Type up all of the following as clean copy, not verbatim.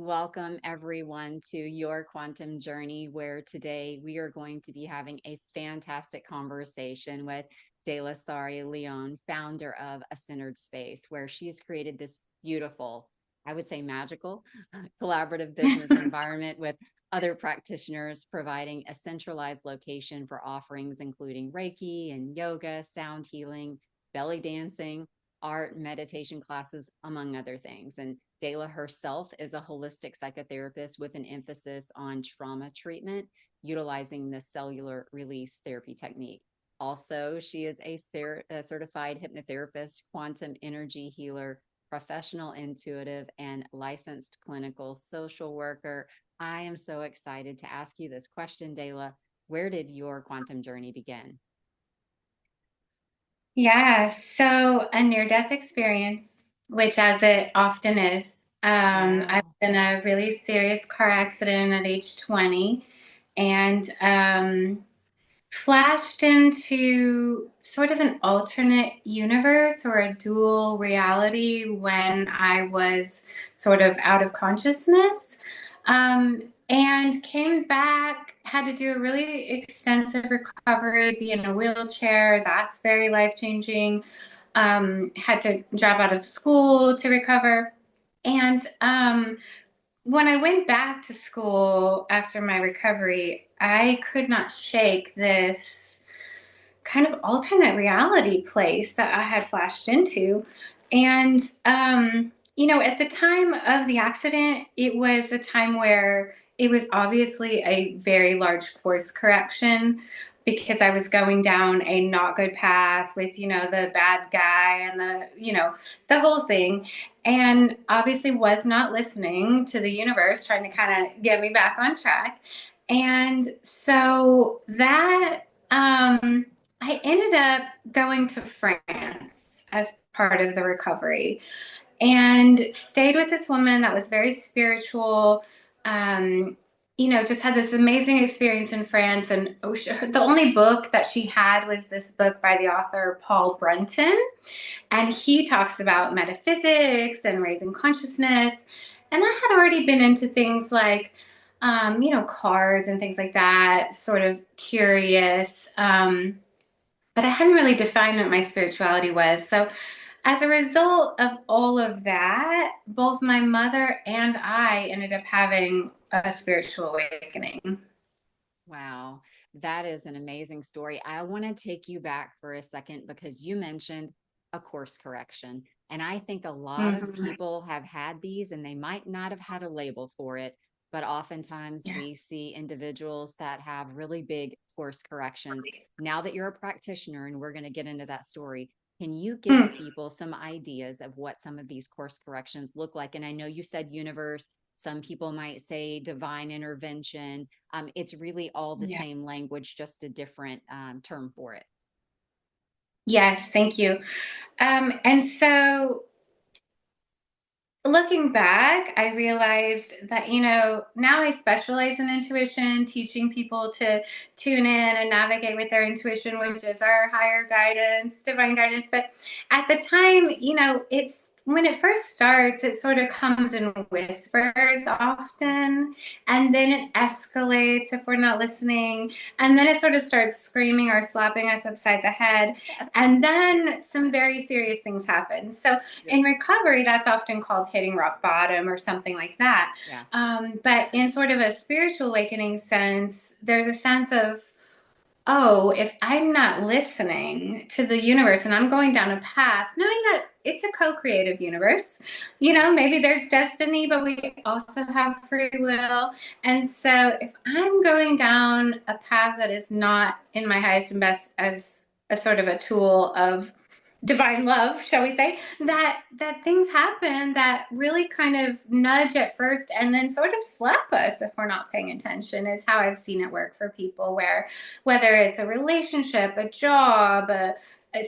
Welcome, everyone, to your quantum journey, where today we are going to be having a fantastic conversation with Delasaria Lihon, founder of A Centered Space, where she has created this beautiful, I would say magical, collaborative business environment with other practitioners, providing a centralized location for offerings including Reiki and yoga, sound healing, belly dancing, art, meditation classes, among other things. And Dela herself is a holistic psychotherapist with an emphasis on trauma treatment, utilizing the cellular release therapy technique. Also, she is a certified hypnotherapist, quantum energy healer, professional intuitive, and licensed clinical social worker. I am so excited to ask you this question, Dela. Where did your quantum journey begin? Yeah, so a near-death experience, which as it often is. I was Wow. in a really serious car accident at age 20 and flashed into sort of an alternate universe or a dual reality when I was sort of out of consciousness. And came back, had to do a really extensive recovery, be in a wheelchair. That's very life-changing. Had to drop out of school to recover. And when I went back to school after my recovery, I could not shake this kind of alternate reality place that I had flashed into. And, at the time of the accident, it was a time where it was obviously a very large course correction because I was going down a not good path with, the bad guy and the whole thing. And obviously was not listening to the universe trying to kind of get me back on track. And so that, I ended up going to France as part of the recovery and stayed with this woman that was very spiritual. Um, just had this amazing experience in France. And the only book that she had was this book by the author Paul Brunton. And he talks about metaphysics and raising consciousness. And I had already been into things like, cards and things like that, sort of curious. But I hadn't really defined what my spirituality was. So, as a result of all of that, both my mother and I ended up having a spiritual awakening. Wow, that is an amazing story. I want to take you back for a second because you mentioned a course correction. And I think a lot of Mhm. people have had these and they might not have had a label for it, but oftentimes Yeah. we see individuals that have really big course corrections. Now that you're a practitioner, and we're going to get into that story, can you give Mm. people some ideas of what some of these course corrections look like? And I know you said universe, some people might say divine intervention. It's really all the Yeah. same language, just a different term for it. Yes, thank you. And so looking back, I realized that, now I specialize in intuition, teaching people to tune in and navigate with their intuition, which is our higher guidance, divine guidance. But at the time, it's when it first starts, it sort of comes in whispers often, and then it escalates if we're not listening. And then it sort of starts screaming or slapping us upside the head. And then some very serious things happen. So Yeah. in recovery, that's often called hitting rock bottom or something like that. Yeah. But in sort of a spiritual awakening sense, there's a sense of, oh, if I'm not listening to the universe and I'm going down a path, knowing that it's a co creative universe, maybe there's destiny, but we also have free will. And so if I'm going down a path that is not in my highest and best as a sort of a tool of divine love, shall we say, that things happen that really kind of nudge at first and then sort of slap us if we're not paying attention, is how I've seen it work for people, where whether it's a relationship, a job, a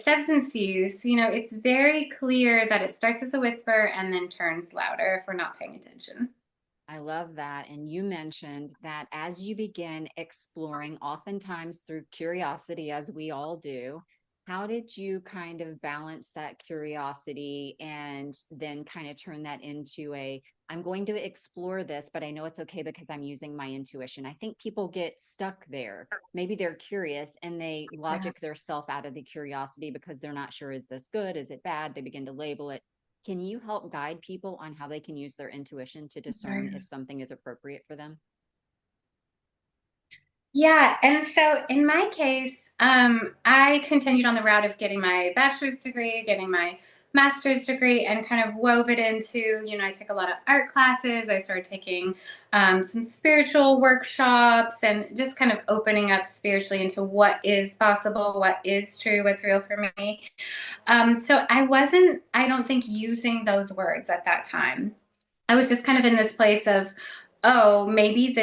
substance use, it's very clear that it starts as a whisper and then turns louder if we're not paying attention. I love that. And you mentioned that as you begin exploring, oftentimes through curiosity, as we all do, How did you kind of balance that curiosity and then kind of turn that into a, I'm going to explore this, but I know it's okay because I'm using my intuition? I think people get stuck there. Maybe they're curious and they Yeah. logic their self out of the curiosity because they're not sure, is this good? Is it bad? They begin to label it. Can you help guide people on how they can use their intuition to discern if something is appropriate for them? Yeah, and so in my case, I continued on the route of getting my bachelor's degree, getting my master's degree, and kind of wove it into, I take a lot of art classes. I started taking some spiritual workshops and just kind of opening up spiritually into what is possible, what is true, what's real for me. So I wasn't, I don't think, using those words at that time. I was just kind of in this place of, oh, maybe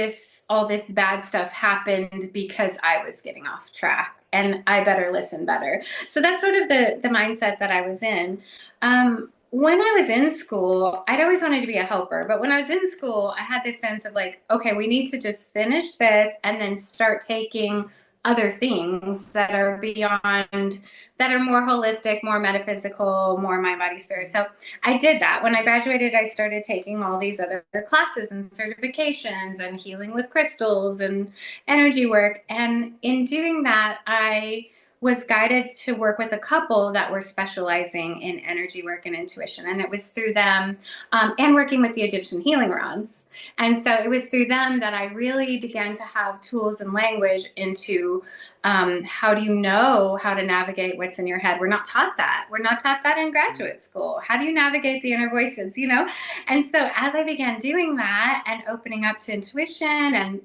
all this bad stuff happened because I was getting off track and I better listen better. So that's sort of the mindset that I was in. When I was in school, I'd always wanted to be a helper, but when I was in school, I had this sense of like, okay, we need to just finish this and then start taking other things that are beyond, that are more holistic, more metaphysical, more mind, body, spirit. So I did that. When I graduated, I started taking all these other classes and certifications and healing with crystals and energy work. And in doing that, I was guided to work with a couple that were specializing in energy work and intuition. And it was through them, and working with the Egyptian healing rods. And so it was through them that I really began to have tools and language into how do you know how to navigate what's in your head? We're not taught that. We're not taught that in graduate school. How do you navigate the inner voices, And so as I began doing that and opening up to intuition and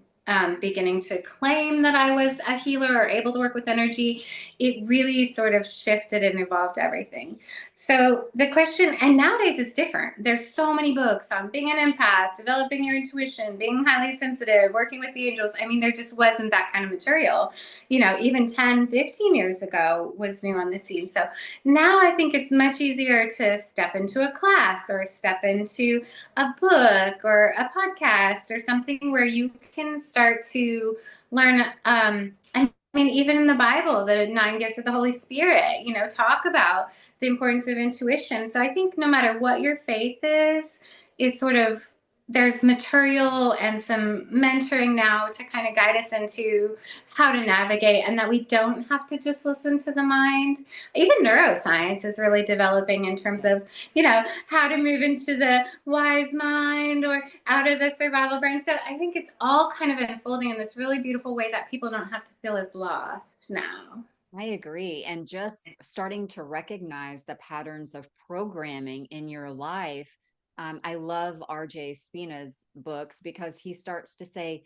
beginning to claim that I was a healer or able to work with energy, it really sort of shifted and evolved everything. So the question, and nowadays it's different. There's so many books on being an empath, developing your intuition, being highly sensitive, working with the angels. I mean, there just wasn't that kind of material, even 10, 15 years ago was new on the scene. So now I think it's much easier to step into a class or step into a book or a podcast or something where you can start to learn. I mean, even in the Bible, the 9 gifts of the Holy Spirit, talk about the importance of intuition. So I think no matter what your faith is sort of, there's material and some mentoring now to kind of guide us into how to navigate, and that we don't have to just listen to the mind. Even neuroscience is really developing in terms of, Yes. how to move into the wise mind or out of the survival brain. So I think it's all kind of unfolding in this really beautiful way that people don't have to feel as lost now. I agree. And just starting to recognize the patterns of programming in your life. I love RJ Spina's books because he starts to say,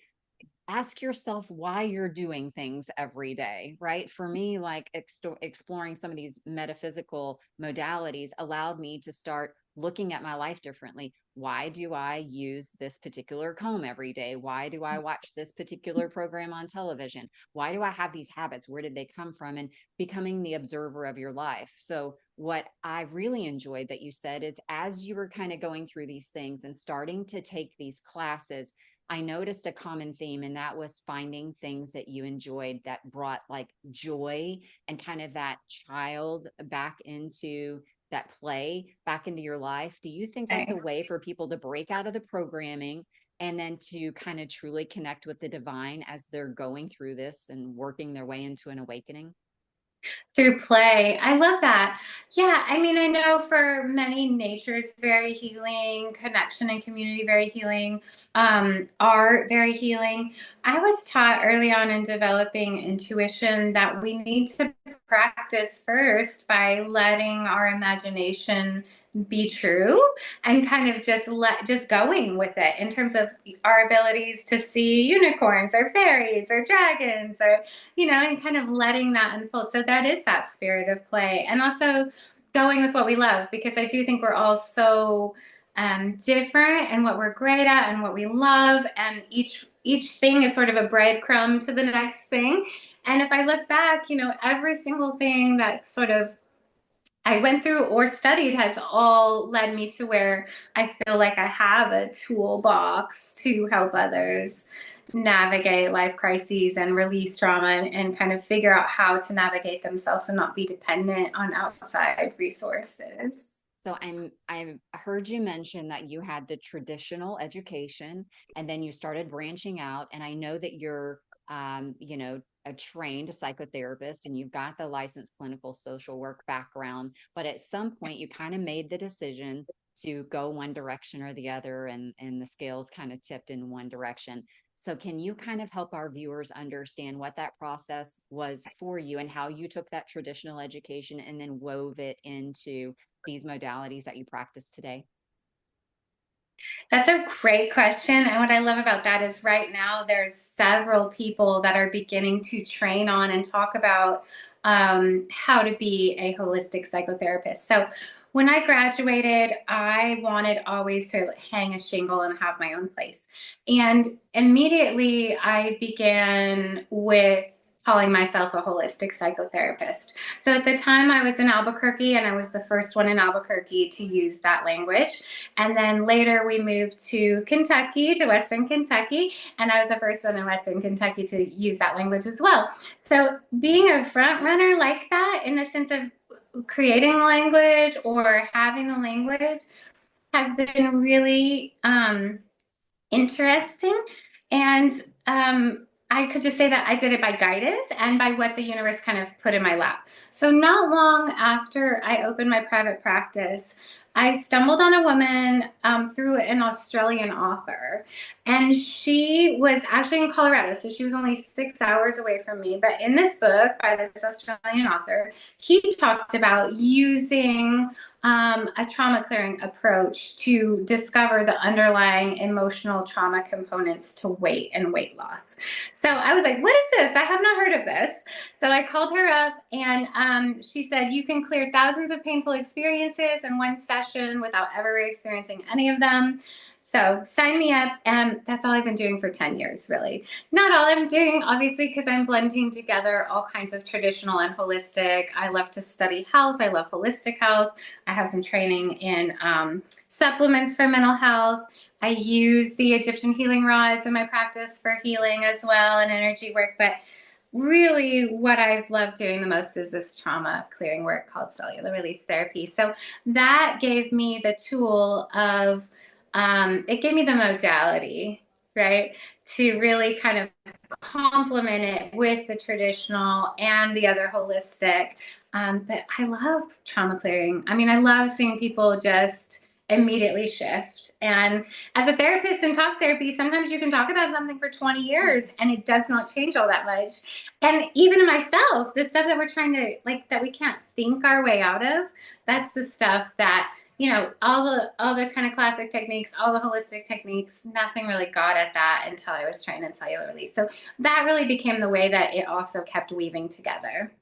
ask yourself why you're doing things every day, right? For me, like exploring some of these metaphysical modalities allowed me to start looking at my life differently. Why do I use this particular comb every day? Why do I watch this particular program on television? Why do I have these habits? Where did they come from? And becoming the observer of your life. So, what I really enjoyed that you said is as you were kind of going through these things and starting to take these classes, I noticed a common theme, and that was finding things that you enjoyed that brought like joy and kind of that child back into that play back into your life. Do you think that's a Nice. way for people to break out of the programming and then to kind of truly connect with the divine as they're going through this and working their way into an awakening? Through play. I love that. Yeah, I mean, I know for many, nature's very healing, connection and community very healing, art very healing. I was taught early on in developing intuition that we need to practice first by letting our imagination be true and kind of just going with it in terms of our abilities to see unicorns or fairies or dragons or and kind of letting that unfold. So that is that spirit of play. And also going with what we love, because I do think we're all so different and what we're great at and what we love. And each thing is sort of a breadcrumb to the next thing. And if I look back, every single thing that sort of I went through or studied has all led me to where I feel like I have a toolbox to help others navigate life crises and release trauma and kind of figure out how to navigate themselves and not be dependent on outside resources. So I've heard you mention that you had the traditional education and then you started branching out. And I know that you're a trained psychotherapist and you've got the licensed clinical social work background, but at some point you kind of made the decision to go one direction or the other, and the scales kind of tipped in one direction. So can you kind of help our viewers understand what that process was for you and how you took that traditional education and then wove it into these modalities that you practice today? That's a great question. And what I love about that is right now there's several people that are beginning to train on and talk about how to be a holistic psychotherapist. So when I graduated, I wanted always to hang a shingle and have my own place. And immediately I began with calling myself a holistic psychotherapist. So at the time I was in Albuquerque and I was the first one in Albuquerque to use that language. And then later we moved to Kentucky, to Western Kentucky, and I was the first one in Western Kentucky to use that language as well. So being a front runner like that, in the sense of creating a language or having a language, has been really interesting. And I could just say that I did it by guidance and by what the universe kind of put in my lap. So, not long after I opened my private practice, I stumbled on a woman through an Australian author. And she was actually in Colorado. So, she was only 6 hours away from me. But in this book by this Australian author, he talked about using a trauma clearing approach to discover the underlying emotional trauma components to weight and weight loss. So I was like, what is this? I have not heard of this. So I called her up and she said, you can clear thousands of painful experiences in one session without ever experiencing any of them. So sign me up. And that's all I've been doing for 10 years, really. Not all I'm doing, obviously, because I'm blending together all kinds of traditional and holistic. I love to study health. I love holistic health. I have some training in supplements for mental health. I use the Egyptian healing rods in my practice for healing as well and energy work. But really, what I've loved doing the most is this trauma clearing work called cellular release therapy. So that gave me the tool of, it gave me the modality, right, to really kind of complement it with the traditional and the other holistic. But I love trauma clearing. I mean, I love seeing people just immediately shift. And as a therapist in talk therapy, sometimes you can talk about something for 20 years and it does not change all that much. And even in myself, the stuff that we're trying to, like, that we can't think our way out of, that's the stuff that, all the kind of classic techniques, all the holistic techniques, nothing really got at that until I was trained in cellular release. So that really became the way that it also kept weaving together.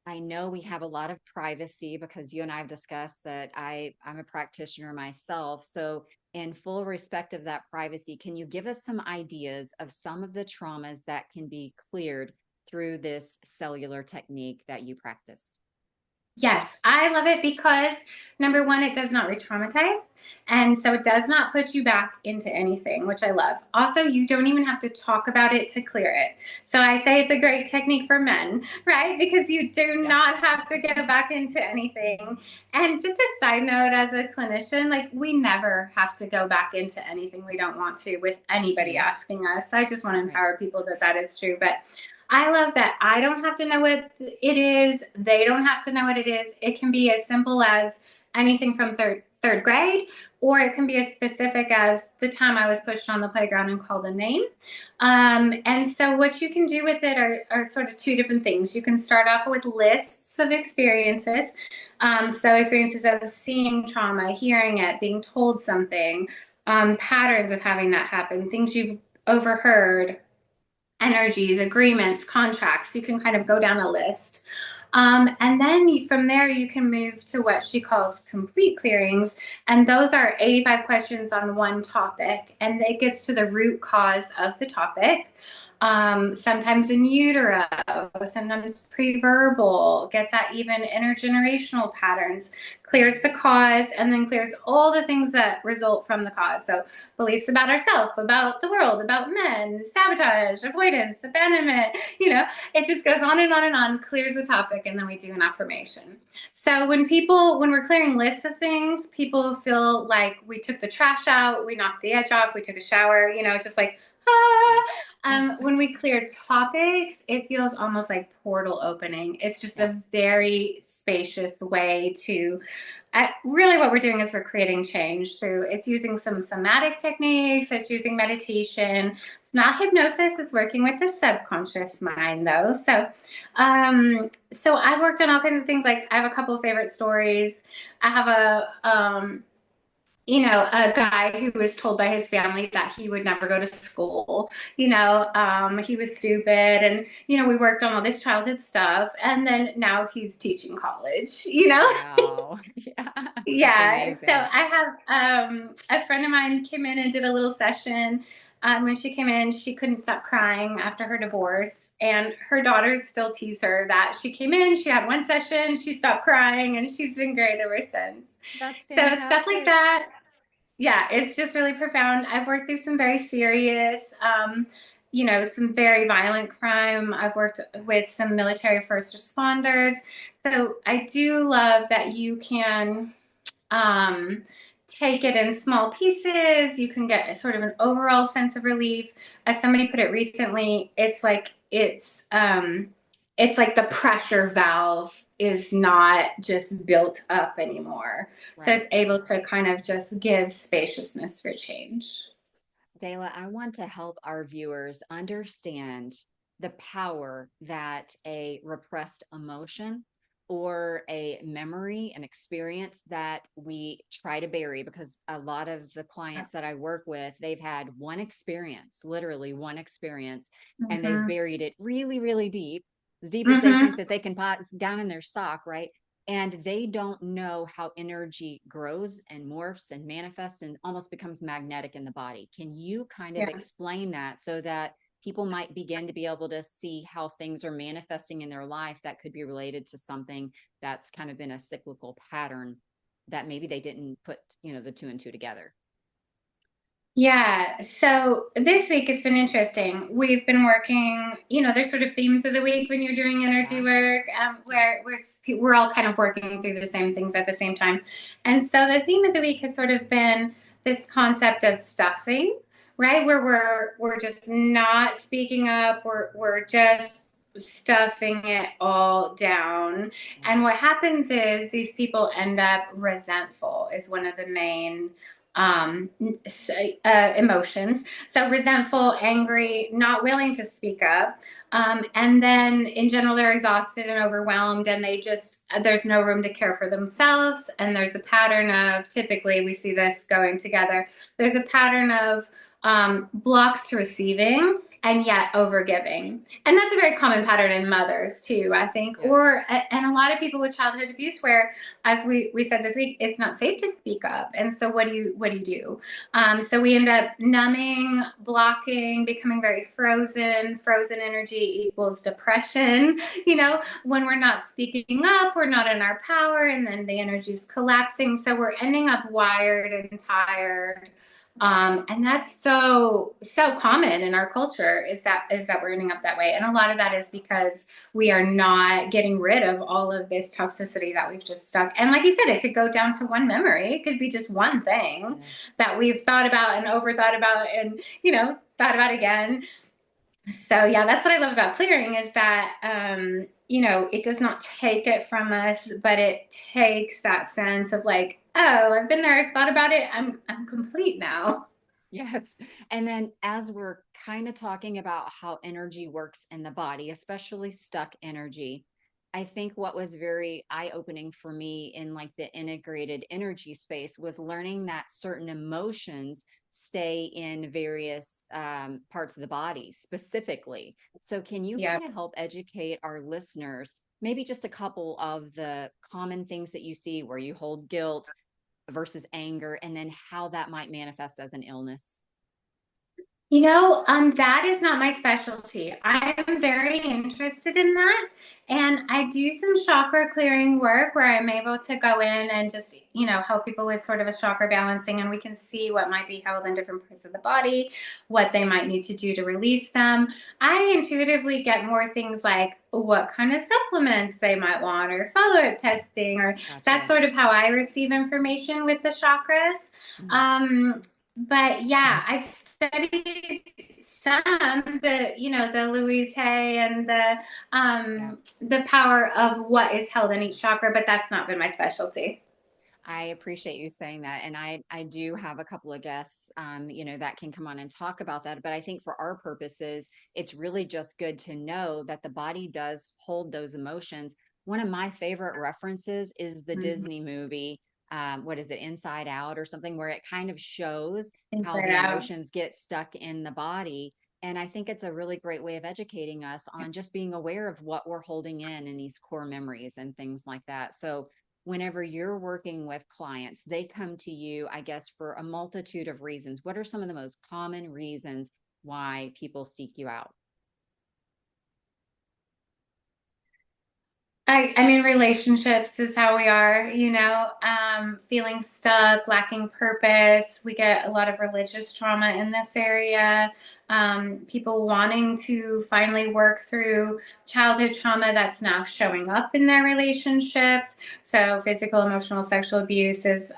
I know we have a lot of privacy because you and I have discussed that I'm a practitioner myself. So, in full respect of that privacy, can you give us some ideas of some of the traumas that can be cleared through this cellular technique that you practice? Yes, I love it because number one, it does not re-traumatize. And so it does not put you back into anything, which I love. Also, you don't even have to talk about it to clear it. So I say it's a great technique for men, right? Because you do Yeah. not have to go back into anything. And just a side note, as a clinician, like we never have to go back into anything we don't want to with anybody Mhm. asking us. I just want to Right. empower people that that is true. But I love that I don't have to know what it is. They don't have to know what it is. It can be as simple as anything from third grade, or it can be as specific as the time I was pushed on the playground and called a name. And so what you can do with it are sort of two different things. You can start off with lists of experiences. So experiences of seeing trauma, hearing it, being told something, patterns of having that happen, things you've overheard, energies, agreements, contracts. You can kind of go down a list. And then from there, you can move to what she calls complete clearings. And those are 85 questions on one topic. And it gets to the root cause of the topic. sometimes in utero, sometimes pre-verbal, gets at even intergenerational patterns, clears the cause, and then clears all the things that result from the cause. So beliefs about ourselves, about the world, about men, sabotage, avoidance, abandonment, it just goes on and on and on, clears the topic, and then we do an affirmation. So when we're clearing lists of things, people feel like we took the trash out, we knocked the edge off, we took a shower, just like, ah. Yeah. When we clear topics, it feels almost like portal opening. It's just Yeah. a very spacious way to really what we're doing is we're creating change through it's using some somatic techniques, it's using meditation. It's not hypnosis, it's working with the subconscious mind though. So I've worked on all kinds of things. Like I have a couple of favorite stories. I have a guy who was told by his family that he would never go to school. He was stupid, and we worked on all this childhood stuff, and then now he's teaching college. Wow. Yeah. That's Yeah. So amazing. I have a friend of mine came in and did a little session. When she came in, she couldn't stop crying after her divorce, and her daughters still tease her that she came in, she had one session, she stopped crying, and she's been great ever since. That's So stuff like fantastic. that, yeah, it's just really profound. I've worked through some very serious, some very violent crime. I've worked with some military first responders. So I do love that you can um, take it in small pieces. You can get sort of an overall sense of relief. As somebody put it recently, it's like the pressure valve is not just built up anymore. So Right. it's able to kind of just give spaciousness for change. Dela, I want to help our viewers understand the power that a repressed emotion or a memory, an experience that we try to bury, because a lot of the clients that I work with, they've had one experience, literally one experience, and they've Mm-hmm. buried it really, really deep, as deep as they think Mm-hmm. that they can pot down in their stock, right? And they don't know how energy grows and morphs and manifests and almost becomes magnetic in the body. Can you kind of Yeah. explain that so that people might begin to be able to see how things are manifesting in their life that could be related to something that's kind of been a cyclical pattern that maybe they didn't put, the two and two together? Yeah, so this week it's been interesting. We've been working, there's sort of themes of the week when you're doing energy Yeah. work, Yes. where we're all kind of working through the same things at the same time. And so the theme of the week has sort of been this concept of stuffing, right? Where we're just not speaking up, we're just stuffing it all down. And Yeah. what happens is these people end up resentful is one of the main um, emotions. So resentful, angry, not willing to speak up. And then in general, they're exhausted and overwhelmed, and there's no room to care for themselves. And there's a pattern of, typically, we see this going together, there's a pattern of blocks to receiving and yet overgiving. And that's a very common pattern in mothers too, I think, Yes. and a lot of people with childhood abuse where, as we said this week, it's not safe to speak up. And so what do you do? So we end up numbing, blocking, becoming very frozen. Frozen energy equals depression. When we're not speaking up, we're not in our power, and then the energy's collapsing. So we're ending up wired and tired. And that's so common in our culture is that we're ending up that way. And a lot of that is because we are not getting rid of all of this toxicity that we've just stuck. And like you said, it could go down to one memory. It could be just one thing Yes. that we've thought about and overthought about and, thought about again. So yeah, that's what I love about clearing is that, it does not take it from us, but it takes that sense of like, oh, I've been there, I've thought about it. I'm complete now. Yes. And then as we're kind of talking about how energy works in the body, especially stuck energy, I think what was very eye-opening for me in like the integrated energy space was learning that certain emotions stay in various parts of the body specifically. So can you Yeah. kind of help educate our listeners, maybe just a couple of the common things that you see where you hold guilt versus anger, and then how that might manifest as an illness? That is not my specialty. I am very interested in that. And I do some chakra clearing work where I'm able to go in and just, help people with sort of a chakra balancing. And we can see what might be held in different parts of the body, what they might need to do to release them. I intuitively get more things like what kind of supplements they might want or follow up testing, or that's Gotcha. sort of how I receive information with the chakras. Mhm. But yeah, I've studied some the Louise Hay and Yeah. the power of what is held in each chakra, but that's not been my specialty. I appreciate you saying that. And I do have a couple of guests, that can come on and talk about that. But I think for our purposes, it's really just good to know that the body does hold those emotions. One of my favorite references is the Mhm. Disney movie, what is it, Inside Out or something, where it kind of shows how Inside the out. emotions get stuck in the body. And I think it's a really great way of educating us on just being aware of what we're holding in these core memories and things like that. So, whenever you're working with clients, they come to you, I guess, for a multitude of reasons. What are some of the most common reasons why people seek you out? I mean, relationships is how we are, feeling stuck, lacking purpose. We get a lot of religious trauma in this area. People wanting to finally work through childhood trauma that's now showing up in their relationships. So, physical, emotional, sexual abuse is,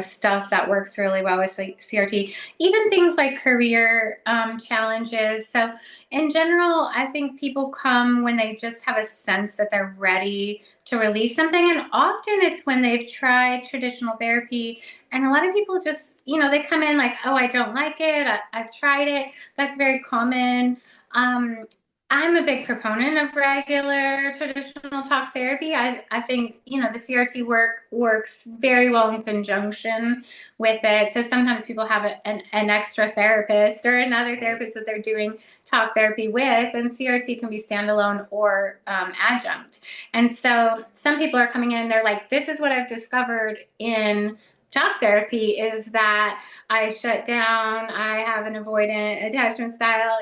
stuff that works really well with CRT. Even things like career challenges. So, in general, I think people come when they just have a sense that they're ready to release something. And often it's when they've tried traditional therapy. And a lot of people just, they come in like, oh, I don't like it. I've tried it. That's very common. Um, I'm a big proponent of regular traditional talk therapy. I think, the CRT work works very well in conjunction with it. So sometimes people have an extra therapist or another Right. therapist that they're doing talk therapy with, and CRT can be standalone or adjunct. And so some people are coming in, they're like, this is what I've discovered in talk therapy is that I shut down, I have an avoidant attachment style,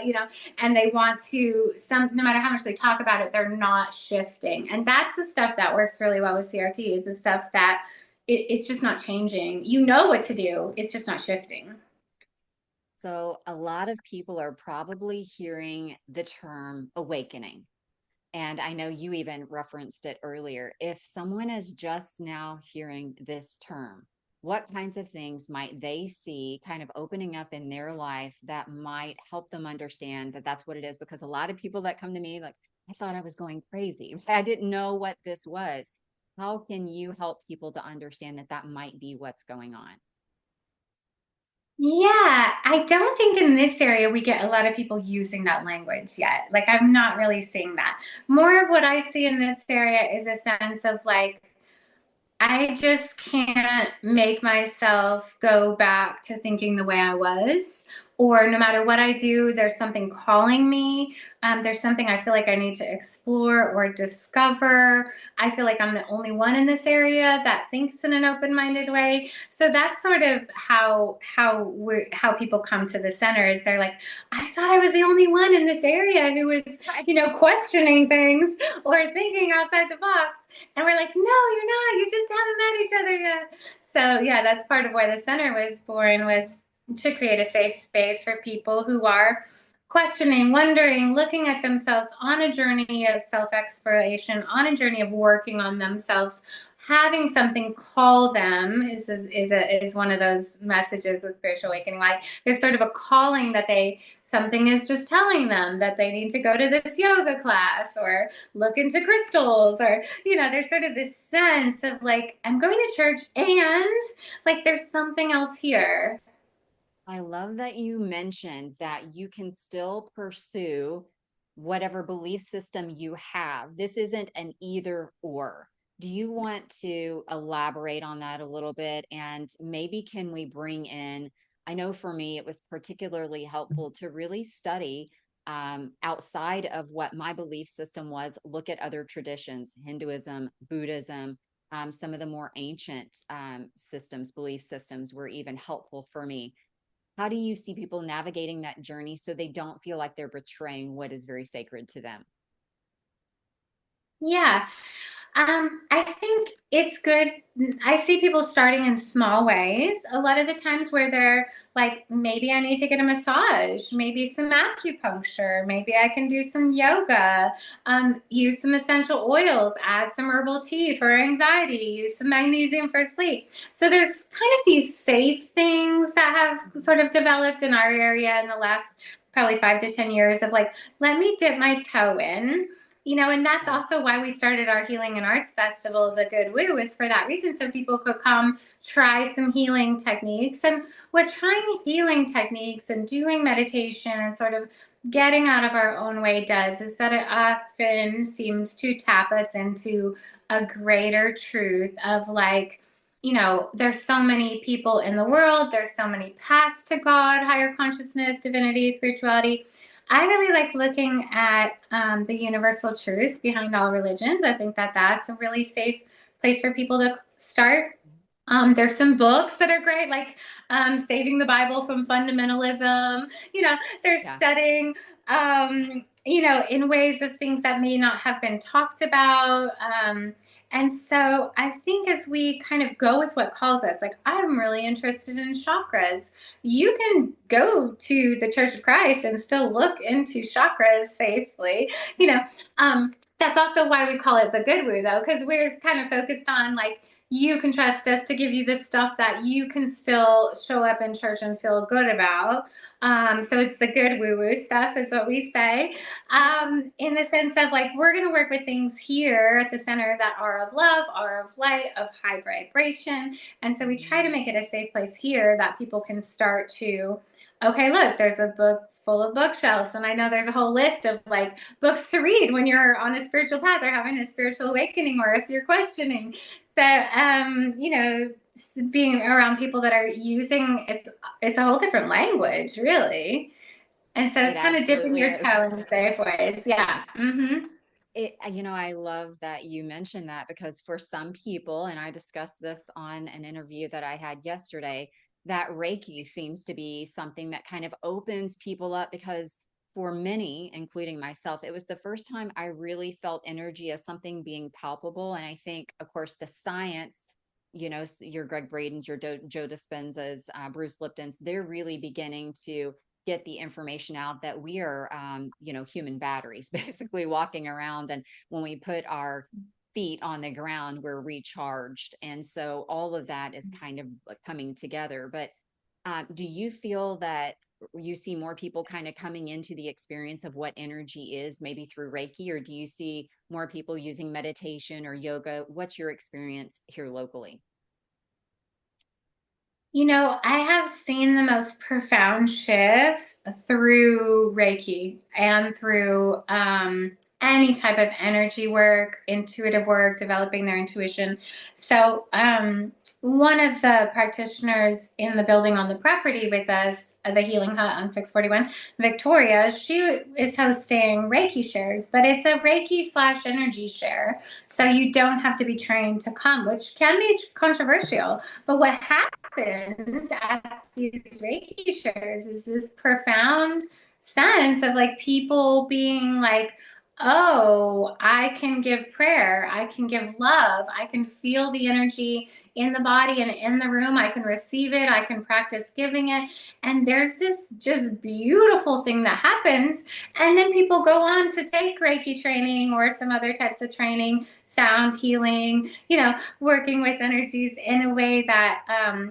and they want to, no matter how much they talk about it, they're not shifting. And that's the stuff that works really well with CRT, is the stuff that it's just not changing. You know what to do, it's just not shifting. So, a lot of people are probably hearing the term awakening. And I know you even referenced it earlier. If someone is just now hearing this term, what kinds of things might they see kind of opening up in their life that might help them understand that that's what it is? Because a lot of people that come to me, like, I thought I was going crazy. I didn't know what this was. How can you help people to understand that that might be what's going on? Yeah, I don't think in this area we get a lot of people using that language yet. Like, I'm not really seeing that. More of what I see in this area is a sense of like, I just can't make myself go back to thinking the way I was. Or no matter what I do, there's something calling me. There's something I feel like I need to explore or discover. I feel like I'm the only one in this area that thinks in an open-minded way. So that's sort of how people come to the center. Is they're like, I thought I was the only one in this area who was, Right. questioning things or thinking outside the box. And we're like, no, you're not. You just haven't met each other yet. So yeah, that's part of why the center was born, was to create a safe space for people who are questioning, wondering, looking at themselves on a journey of self-exploration, on a journey of working on themselves. Having something call them is one of those messages of spiritual awakening. Like, there's sort of a calling that something is just telling them that they need to go to this yoga class or look into crystals, or there's sort of this sense of like, I'm going to church and like there's something else here. I love that you mentioned that you can still pursue whatever belief system you have. This isn't an either or. Do you want to elaborate on that a little bit? And maybe can we bring in, I know for me, it was particularly helpful to really study outside of what my belief system was, look at other traditions, Hinduism, Buddhism. Some of the more ancient systems, belief systems were even helpful for me. How do you see people navigating that journey so they don't feel like they're betraying what is very sacred to them? Yeah. I think it's good. I see people starting in small ways. A lot of the times where they're like, maybe I need to get a massage, maybe some acupuncture, maybe I can do some yoga, use some essential oils, add some herbal tea for anxiety, use some magnesium for sleep. So there's kind of these safe things that have Mhm. sort of developed in our area in the last probably 5 to 10 years of like, let me dip my toe in, and that's Yeah. also why we started our Healing and Arts Festival, The Good Woo, is for that reason, so people could come try some healing techniques. And what trying healing techniques and doing meditation and sort of getting out of our own way does is that it often seems to tap us into a greater truth of like, there's so many people in the world, there's so many paths to God, higher consciousness, divinity, spirituality. I really like looking at the universal truth behind all religions. I think that that's a really safe place for people to start. There's some books that are great, like Saving the Bible from Fundamentalism. They're Yeah. studying, in ways of things that may not have been talked about. And so I think as we kind of go with what calls us, like I'm really interested in chakras. You can go to the Church of Christ and still look into chakras safely. That's also why we call it the Good Woo, though, because we're kind of focused on like, you can trust us to give you the stuff that you can still show up in church and feel good about. So it's the good woo woo stuff, is what we say. In the sense of like, we're going to work with things here at the center that are of love, are of light, of high vibration. And so we try to Mhm. make it a safe place here that people can start to, okay, look, there's a book full of bookshelves. And I know there's a whole list of like books to read when you're on a spiritual path or having a spiritual awakening, or if you're questioning. So, being around people that are using it's a whole different language, really. And so It kind of dipping absolutely your is. toe in safe ways. Yeah. Mm-hmm. I love that you mentioned that because for some people, and I discussed this on an interview that I had yesterday, that Reiki seems to be something that kind of opens people up because for many, including myself, it was the first time I really felt energy as something being palpable. And I think, of course, the science, your Greg Braden's, your Joe Dispenza's, Bruce Lipton's, they're really beginning to get the information out that we are, human batteries basically walking around. And when we put our feet on the ground, we're recharged. And so all of that is kind of coming together. But do you feel that you see more people kind of coming into the experience of what energy is, maybe through Reiki, or do you see more people using meditation or yoga? What's your experience here locally? I have seen the most profound shifts through Reiki and through any type of energy work, intuitive work, developing their intuition. So, one of the practitioners in the building on the property with us, the Healing Hut on 641, Victoria, she is hosting Reiki shares, but it's a Reiki slash energy share. So you don't have to be trained to come, which can be controversial. But what happens at these Reiki shares is this profound sense of like people being like, oh, I can give prayer, I can give love, I can feel the energy in the body and in the room, I can receive it, I can practice giving it. And there's this just beautiful thing that happens. And then people go on to take Reiki training or some other types of training, sound healing, working with energies in a way that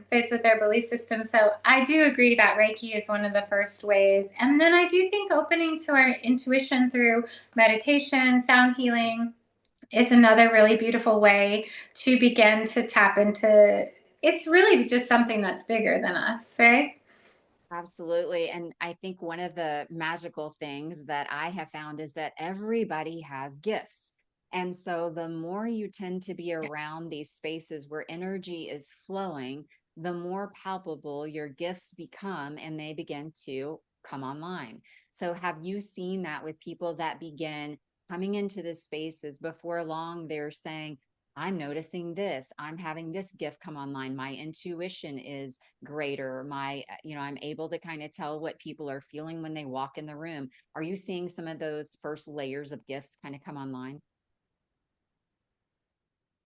fits with their belief system. So I do agree that Reiki is one of the first ways. And then I do think opening to our intuition through meditation, sound healing is another really beautiful way to begin to tap into. It's really just something that's bigger than us, right? Absolutely. And I think one of the magical things that I have found is that everybody has gifts. And so the more you tend to be around these spaces where energy is flowing, the more palpable your gifts become and they begin to come online. So have you seen that with people that begin coming into the spaces before long, they're saying, I'm noticing this. I'm having this gift come online. My intuition is greater. I'm able to kind of tell what people are feeling when they walk in the room. Are you seeing some of those first layers of gifts kind of come online?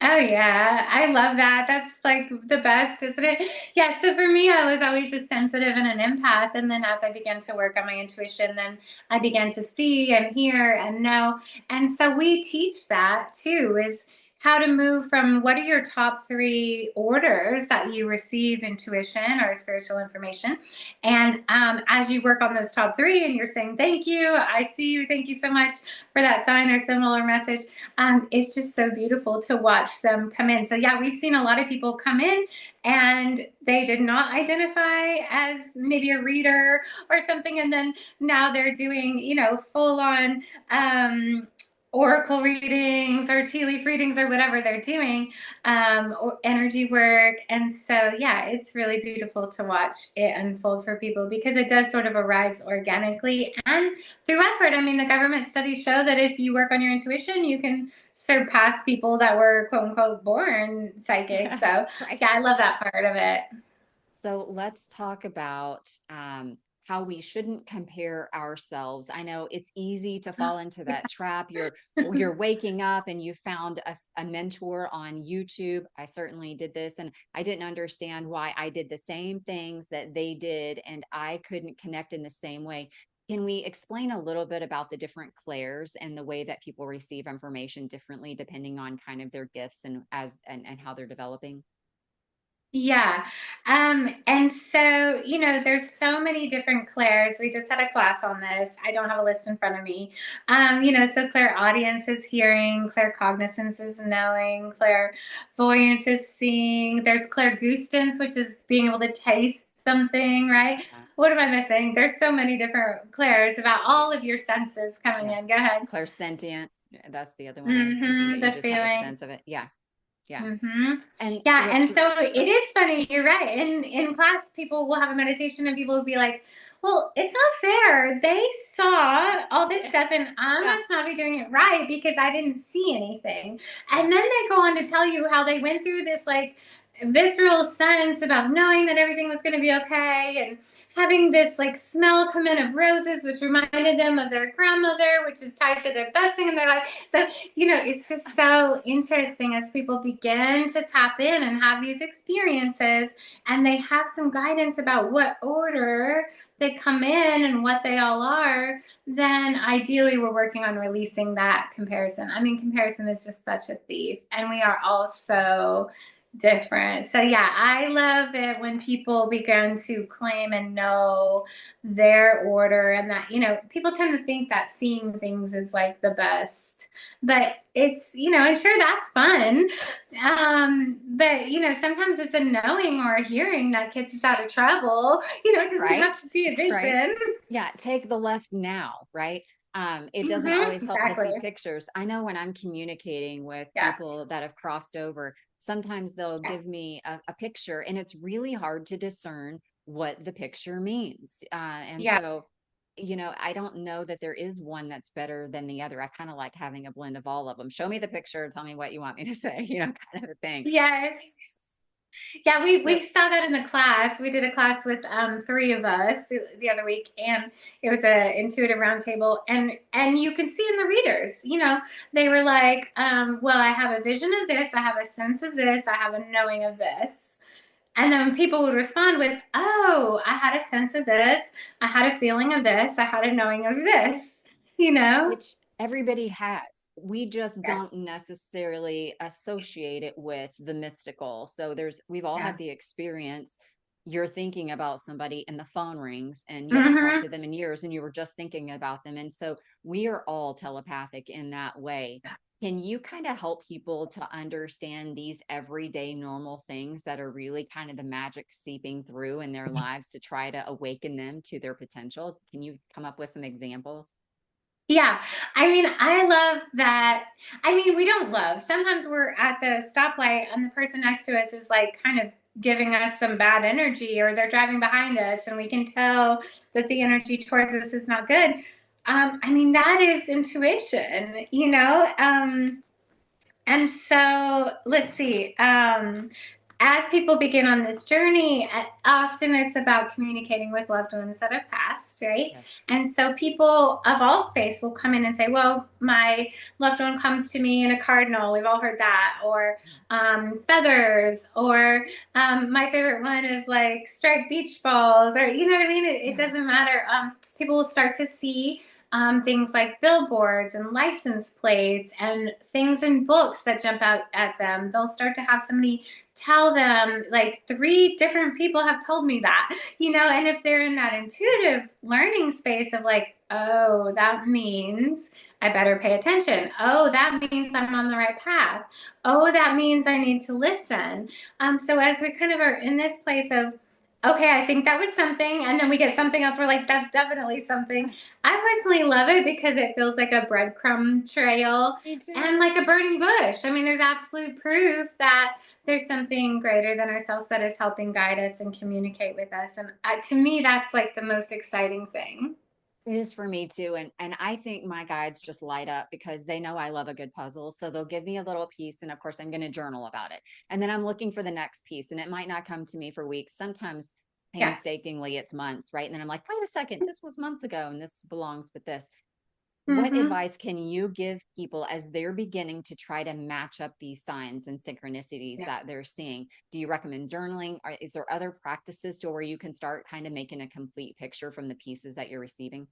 Oh yeah, I love that. That's like the best, isn't it? Yeah, so for me, I was always a sensitive and an empath. And then as I began to work on my intuition, then I began to see and hear and know. And so we teach that too, is how to move from what are your top three orders that you receive intuition or spiritual information. And as you work on those top three and you're saying, thank you, I see you, thank you so much for that sign or similar message, it's just so beautiful to watch them come in. So yeah, we've seen a lot of people come in and they did not identify as maybe a reader or something, and then now they're doing, full on oracle readings or tea leaf readings or whatever they're doing, or energy work. And so yeah, it's really beautiful to watch it unfold for people because it does sort of arise organically and through effort. I mean, the government studies show that if you work on your intuition, you can surpass people that were quote unquote born psychic. So Right. yeah, I love that part of it. So let's talk about how we shouldn't compare ourselves. I know it's easy to fall into that trap. You're waking up and you found a mentor on YouTube. I certainly did this, and I didn't understand why I did the same things that they did, and I couldn't connect in the same way. Can we explain a little bit about the different clairs and the way that people receive information differently depending on kind of their gifts and how they're developing? Yeah. And so, there's so many different clairs. We just had a class on this. I don't have a list in front of me. So clairaudience is hearing, claircognizance is knowing, clairvoyance is seeing. There's clairgustance, which is being able to taste something, right? Yeah. What am I missing? There's so many different clairs about all of your senses coming Yeah. in. Go ahead. Clairsentient. That's the other one I was thinking that you The just have a feeling. sense of it. Yeah. Yeah. Hmm. And Yeah, what's and so it oh, is funny. You're right. In class, people will have a meditation, and people will be like, "Well, it's not fair. They saw all this yeah. stuff, and I Yeah. must not be doing it right because I didn't see anything." Yeah. And then they go on to tell you how they went through this like visceral sense about knowing that everything was going to be okay, and having this like smell come in of roses, which reminded them of their grandmother, which is tied to their best thing in their life. So it's just so interesting as people begin to tap in and have these experiences, and they have some guidance about what order they come in and what they all are, then ideally we're working on releasing that comparison. I mean, comparison is just such a thief, and we are all so different. So yeah, I love it when people begin to claim and know their order, and that, people tend to think that seeing things is like the best, but it's, and sure, that's fun. But sometimes it's a knowing or a hearing that gets us out of trouble. It doesn't Right. have to be a Right. vision. Yeah. Take the left now. Right. It doesn't Hmm. always help to see Exactly. pictures. I know when I'm communicating with Yeah. people that have crossed over, sometimes they'll Yeah. give me a picture and it's really hard to discern what the picture means. And Yeah. so, I don't know that there is one that's better than the other. I kind of like having a blend of all of them. Show me the picture, tell me what you want me to say, kind of a thing. Yes. Yeah, we So, we saw that in the class. We did a class with three of us the other week, and it was a intuitive roundtable. And you can see in the readers, they were like, "Well, I have a vision of this, I have a sense of this, I have a knowing of this." And then people would respond with, "Oh, I had a sense of this, I had a feeling of this, I had a knowing of this." You know? which everybody has. We just Yeah, don't necessarily associate it with the mystical. So we've all yeah. had the experience. You're thinking about somebody and the phone rings and you haven't talked Hmm. to them in years and you were just thinking about them. And so we are all telepathic in that way. Can you kind of help people to understand these everyday normal things that are really kind of the magic seeping through in their lives to try to awaken them to their potential? Can you come up with some examples? Yeah, I mean, I love that. I mean, we don't love. Sometimes we're at the stoplight and the person next to us is like kind of giving us some bad energy, or they're driving behind us and we can tell that the energy towards us is not good. I mean, that is intuition. And so let's see. As people begin on this journey, often it's about communicating with loved ones that have passed, right? Yes. And so people of all faiths will come in and say, well, my loved one comes to me in a cardinal. We've all heard that. Or feathers. Or my favorite one is like striped beach balls. Or, you know what I mean? It Yeah. doesn't matter. People will start to see things like billboards and license plates and things in books that jump out at them. They'll start to have somebody tell them, like, three different people have told me that, and if they're in that intuitive learning space of like, oh, that means I better pay attention. Oh, that means I'm on the right path. Oh, that means I need to listen. So as we kind of are in this place of, okay, I think that was something, and then we get something else, we're like, that's definitely something. I personally love it because it feels like a breadcrumb trail Me and too. like a burning bush. I mean, there's absolute proof that there's something greater than ourselves that is helping guide us and communicate with us. And to me, that's like the most exciting thing. It is for me too. And I think my guides just light up because they know I love a good puzzle. So they'll give me a little piece and of course I'm going to journal about it. And then I'm looking for the next piece and it might not come to me for weeks. Sometimes Yeah. painstakingly it's months, right? And then I'm like, wait a second, this was months ago and this belongs with this. What Mm-hmm. advice can you give people as they're beginning to try to match up these signs and synchronicities Yeah. that they're seeing? Do you recommend journaling? Or is there other practices to where you can start kind of making a complete picture from the pieces that you're receiving?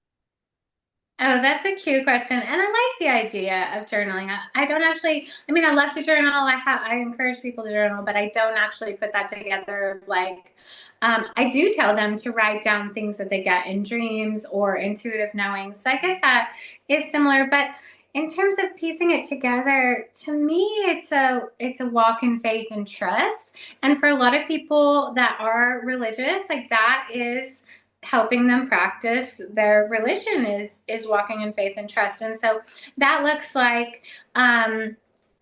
Oh, that's a cute question. And I like the idea of journaling. I don't actually, I mean, I love to journal. I encourage people to journal, but I don't actually put that together. Like, I do tell them to write down things that they get in dreams or intuitive knowing. So I guess that is similar. But in terms of piecing it together, to me, it's a walk in faith and trust. And for a lot of people that are religious, like that is helping them practice their religion is walking in faith and trust. And so that looks like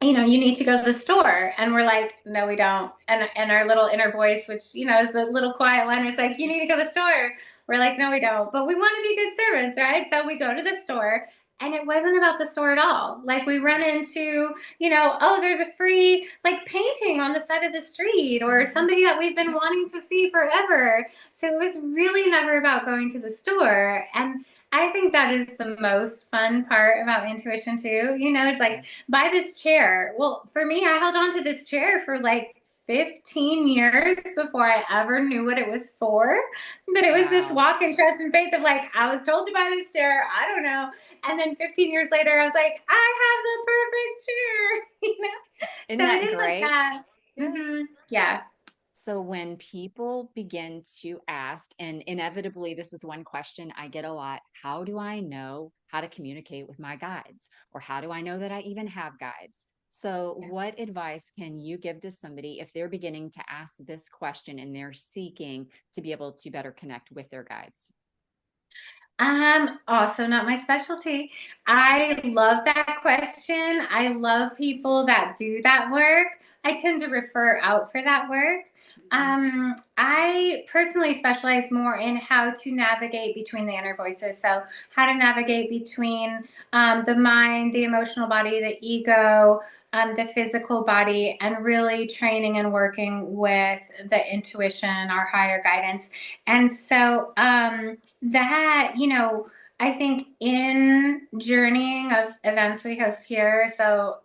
you need to go to the store, and we're like, no, we don't. And our little inner voice, which is the little quiet one, is like, you need to go to the store. We're like, no, we don't, but we want to be good servants, right? So we go to the store, and it wasn't about the store at all. Like, we run into, oh, there's a free like painting on the side of the street, or somebody that we've been wanting to see forever. So it was really never about going to the store. And I think that is the most fun part about intuition too. It's like, Yes. buy this chair. Well, for me, I held on to this chair for like 15 years before I ever knew what it was for. But it was this Wow. walk in trust and faith of like, I was told to buy this chair. I don't know. And then 15 years later, I was like, I have the perfect chair. Isn't So it that is like great? that. Yeah. Yeah. So when people begin to ask, and inevitably, this is one question I get a lot: how do I know how to communicate with my guides? Or how do I know that I even have guides? So, what advice can you give to somebody if they're beginning to ask this question and they're seeking to be able to better connect with their guides? Also not my specialty. I love that question. I love people that do that work. I tend to refer out for that work. Mhm. I personally specialize more in how to navigate between the inner voices. So, how to navigate between the mind, the emotional body, the ego, the physical body, and really training and working with the intuition, our higher guidance. And so, that, I think in journeying of events we host here, so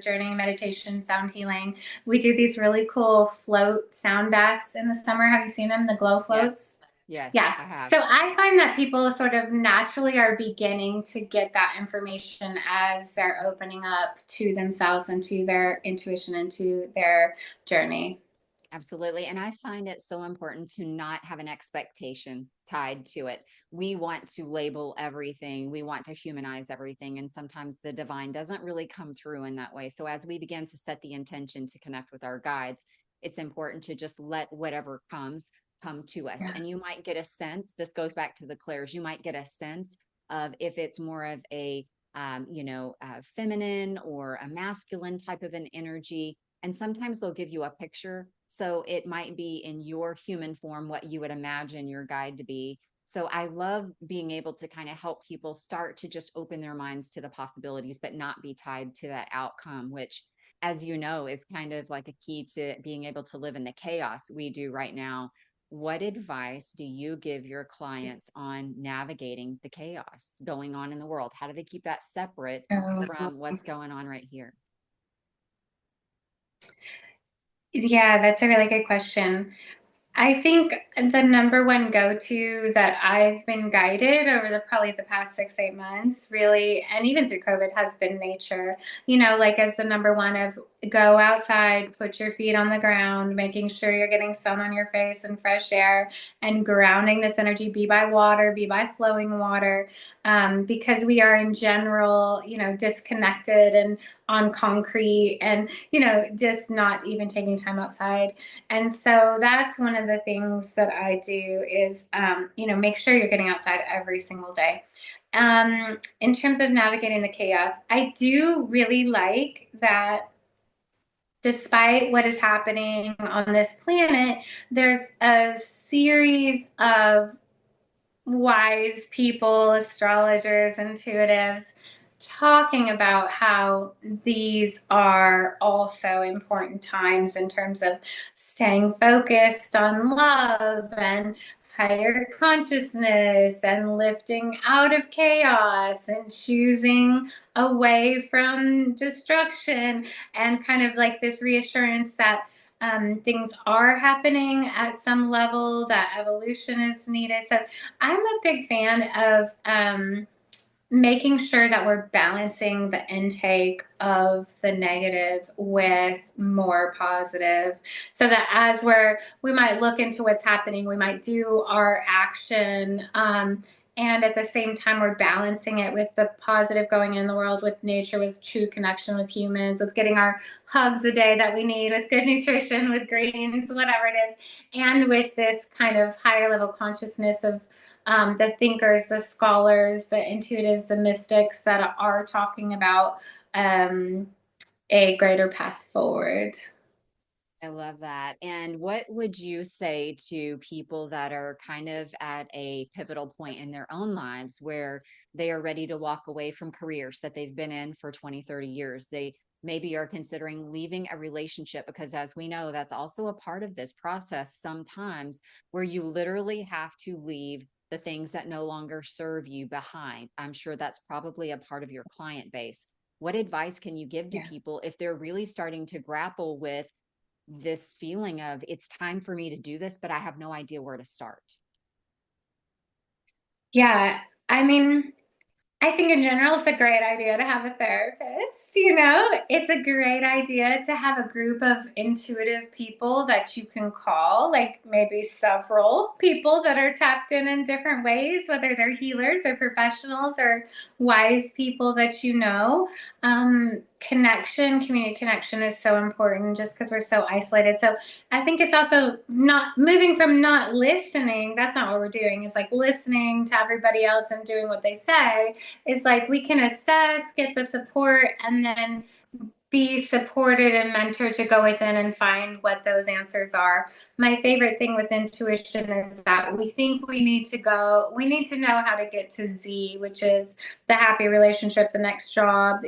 journeying, meditation, sound healing, we do these really cool float sound baths in the summer. Have you seen them? The glow Yes. floats? Yes, Yeah. I have. So I find that people sort of naturally are beginning to get that information as they're opening up to themselves and to their intuition and to their journey. Absolutely. And I find it so important to not have an expectation tied to it. We want to label everything, we want to humanize everything. And sometimes the divine doesn't really come through in that way. So, as we begin to set the intention to connect with our guides, it's important to just let whatever comes come to us. Yeah. And you might get a sense, this goes back to the clairs, you might get a sense of if it's more of a, feminine or a masculine type of an energy, and sometimes they'll give you a picture. So it might be in your human form what you would imagine your guide to be. So I love being able to kind of help people start to just open their minds to the possibilities, but not be tied to that outcome, which as you know, is kind of like a key to being able to live in the chaos we do right now. What advice do you give your clients on navigating the chaos going on in the world? How do they keep that separate Oh, from what's going on right here? yeah, that's a really good question. I think the number one go-to that I've been guided over probably the past 6, 8 months, really, and even through COVID, has been nature. Like as the number one of go outside, put your feet on the ground, making sure you're getting sun on your face and fresh air, and grounding this energy. Be by water, be by flowing water, because we are in general, disconnected and on concrete, and just not even taking time outside. And so that's one of the things that I do is, make sure you're getting outside every single day. In terms of navigating the chaos, I do really like that despite what is happening on this planet, there's a series of wise people, astrologers, intuitives, talking about how these are also important times in terms of staying focused on love and higher consciousness and lifting out of chaos and choosing away from destruction, and kind of like this reassurance that things are happening at some level, that evolution is needed. So I'm a big fan of making sure that we're balancing the intake of the negative with more positive, so that as we might look into what's happening, we might do our action, and at the same time we're balancing it with the positive going in the world, with nature, with true connection with humans, with getting our hugs a day that we need, with good nutrition, with greens, whatever it is, and with this kind of higher level consciousness of the thinkers, the scholars, the intuitives, the mystics that are talking about um, a greater path forward. I love that. And what would you say to people that are kind of at a pivotal point in their own lives where they are ready to walk away from careers that they've been in for 20, 30 years? They maybe are considering leaving a relationship because, as we know, that's also a part of this process sometimes where you literally have to leave the things that no longer serve you behind. I'm sure that's probably a part of your client base. What advice can you give to Yeah. people if they're really starting to grapple with this feeling of it's time for me to do this, but I have no idea where to start? Yeah. I mean, I think in general, it's a great idea to have a therapist. It's a great idea to have a group of intuitive people that you can call, like maybe several people that are tapped in different ways, whether they're healers or professionals or wise people that you know. Community connection is so important just because we're so isolated. So I think it's also not moving from not listening. That's not what we're doing. It's like listening to everybody else and doing what they say. It's like we can assess, get the support, and then be supported and mentored to go within and find what those answers are. My favorite thing with intuition is that we think we need to know how to get to Z, which is the happy relationship, the next job,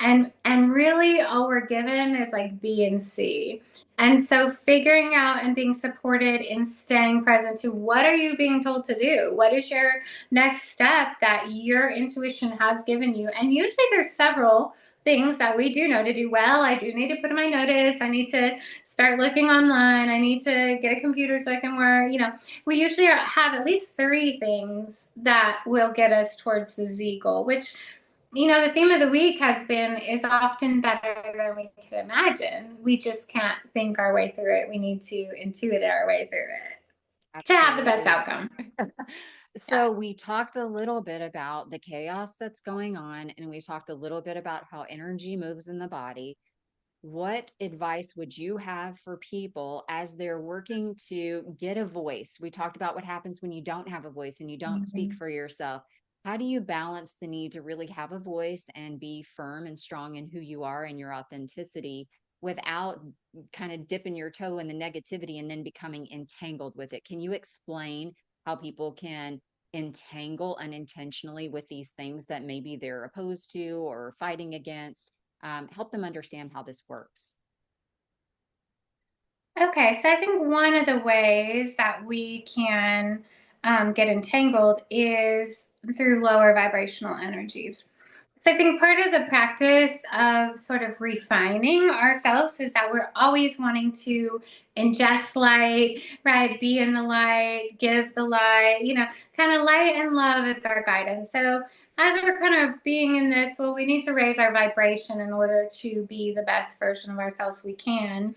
and really all we're given is like B and C. And so figuring out and being supported in staying present to what are you being told to do? What is your next step that your intuition has given you? And usually there's several things that we do know to do well. I do need to put in my notice. I need to start looking online. I need to get a computer so I can work. We usually have at least three things that will get us towards the Z goal, which, the theme of the week has been is often better than we could imagine. We just can't think our way through it. We need to intuit our way through it to have the best Absolutely. outcome. Yeah. So we talked a little bit about the chaos that's going on, and we talked a little bit about how energy moves in the body. What advice would you have for people as they're working to get a voice? We talked about what happens when you don't have a voice and you don't speak Mhm. for yourself. How do you balance the need to really have a voice and be firm and strong in who you are and your authenticity without kind of dipping your toe in the negativity and then becoming entangled with it? Can you explain how people can entangle unintentionally with these things that maybe they're opposed to or fighting against? help them understand how this works. Okay, so I think one of the ways that we can get entangled is through lower vibrational energies. So I think part of the practice of sort of refining ourselves is that we're always wanting to ingest light, right? Be in the light, give the light, kind of light and love is our guidance. So as we're kind of being in this, well, we need to raise our vibration in order to be the best version of ourselves we can.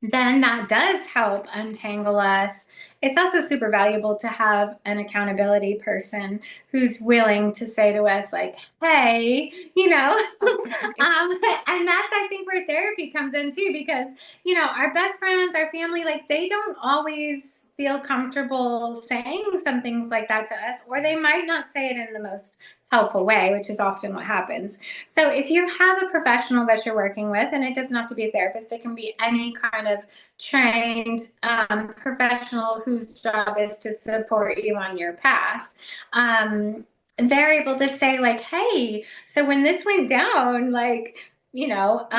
Then that does help untangle us. It's also super valuable to have an accountability person who's willing to say to us, like, hey, Okay. and that's, I think, where therapy comes in too, because, our best friends, our family, like, they don't always feel comfortable saying some things like that to us, or they might not say it in the most helpful way, which is often what happens. So if you have a professional that you're working with, and it doesn't have to be a therapist, it can be any kind of trained professional whose job is to support you on your path. They're able to say, like, hey, so when this went down, like, what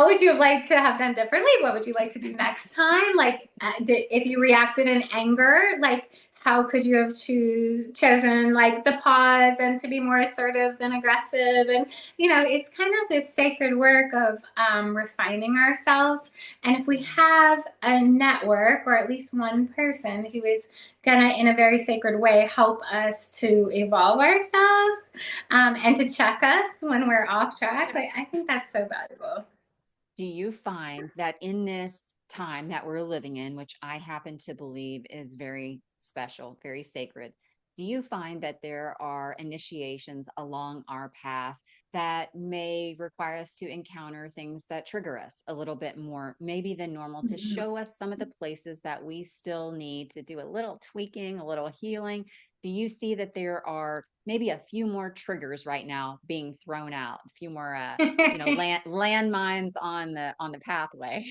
would you have liked to have done differently? What would you like to do next time? Like, if you reacted in anger, like, how could you have chosen like the pause and to be more assertive than aggressive? And, it's kind of this sacred work of refining ourselves. And if we have a network or at least one person who is gonna, in a very sacred way, help us to evolve ourselves and to check us when we're off track, like, I think that's so valuable. Do you find that in this time that we're living in, which I happen to believe is very special, very sacred, do you find that there are initiations along our path that may require us to encounter things that trigger us a little bit more, maybe than normal, to Mhm. show us some of the places that we still need to do a little tweaking, a little healing? Do you see that there are maybe a few more triggers right now being thrown out, a few more landmines on the pathway?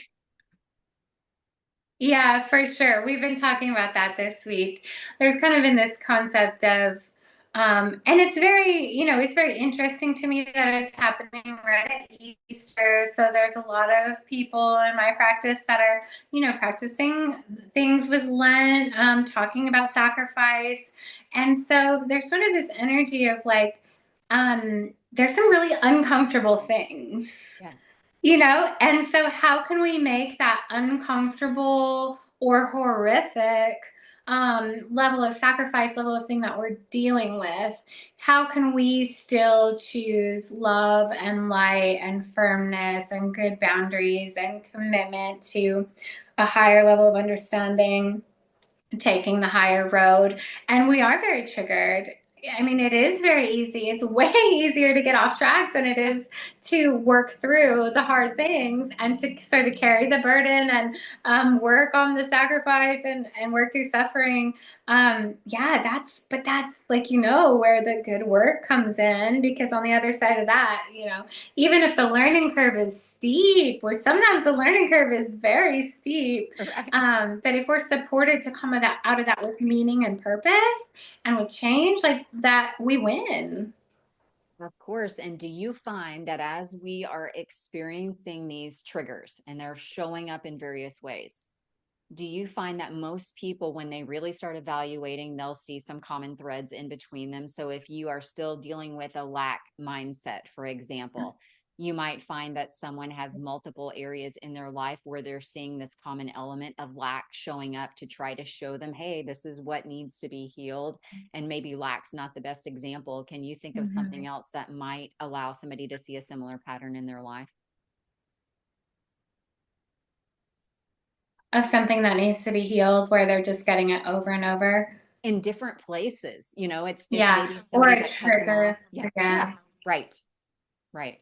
Yeah, for sure. We've been talking about that this week. There's kind of in this concept of, and it's very interesting to me that it's happening right at Easter. So there's a lot of people in my practice that are, practicing things with Lent, talking about sacrifice. And so there's sort of this energy of like, there's some really uncomfortable things, Yes. and so how can we make that uncomfortable or horrific level of sacrifice, level of thing that we're dealing with? How can we still choose love and light and firmness and good boundaries and commitment to a higher level of understanding, taking the higher road? And we are very triggered. I mean, it is very easy. It's way easier to get off track than it Yeah. is to work through the hard things and to sort of carry the burden and work on the sacrifice and work through suffering. Yeah, that's like, where the good work comes in, because on the other side of that, even if the learning curve is steep, which sometimes the learning curve is very steep, Right. that if we're supported to come out of that with meaning and purpose and with change, like that, we win. Of course. And do you find that as we are experiencing these triggers and they're showing up in various ways, do you find that most people, when they really start evaluating, they'll see some common threads in between them? So if you are still dealing with a lack mindset, for example, you might find that someone has multiple areas in their life where they're seeing this common element of lack showing up to try to show them, hey, this is what needs to be healed. And maybe lack's not the best example. Can you think of Mhm. something else that might allow somebody to see a similar pattern in their life? Of something that needs to be healed where they're just getting it over and over. In different places. It's Yeah. maybe Or somebody a that cuts them off. trigger. Yeah, yeah, Yeah. right, right.